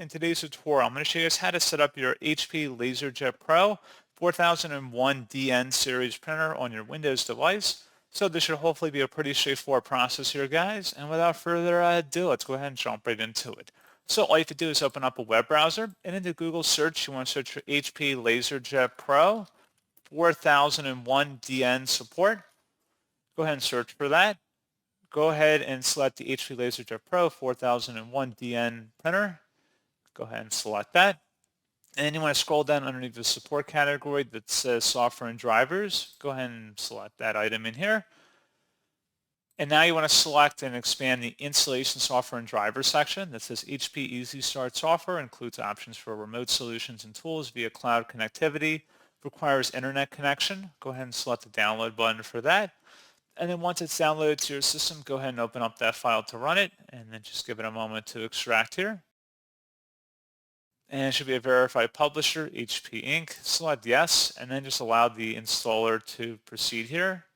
In today's tutorial, I'm going to show you guys how to set up your HP LaserJet Pro 4001 DN series printer on your Windows device. So this should hopefully be a pretty straightforward process here, guys. And without further ado, let's go ahead and jump right into it. So all you have to do is open up a web browser, and into Google search, you want to search for HP LaserJet Pro 4001 DN support. Go ahead and search for that. Go ahead and select the HP LaserJet Pro 4001 DN printer. Go ahead and select that. And then you want to scroll down underneath the support category that says software and drivers. Go ahead and select that item in here. And now you want to select and expand the installation software and drivers section that says HP Easy Start software, includes options for remote solutions and tools via cloud connectivity, requires internet connection. Go ahead and select the download button for that. And then once it's downloaded to your system, go ahead and open up that file to run it, and then just give it a moment to extract here. And it should be a verified publisher, HP Inc. Select yes, and then just allow the installer to proceed here.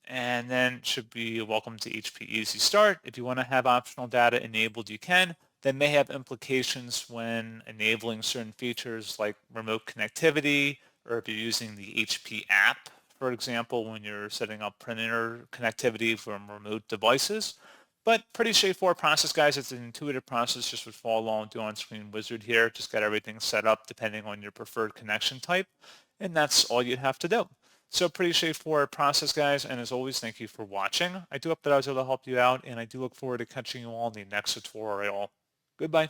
And then it should be welcome to HP Easy Start. If you want to have optional data enabled, you can. That may have implications when enabling certain features like remote connectivity, or if you're using the HP app, for example, when you're setting up printer connectivity from remote devices. But pretty straightforward process, guys. It's an intuitive process. Just would follow along with the on-screen wizard here. Just got everything set up depending on your preferred connection type. And that's all you'd have to do. So pretty straightforward process, guys. And as always, thank you for watching. I do hope that I was able to help you out, and I do look forward to catching you all in the next tutorial. Goodbye.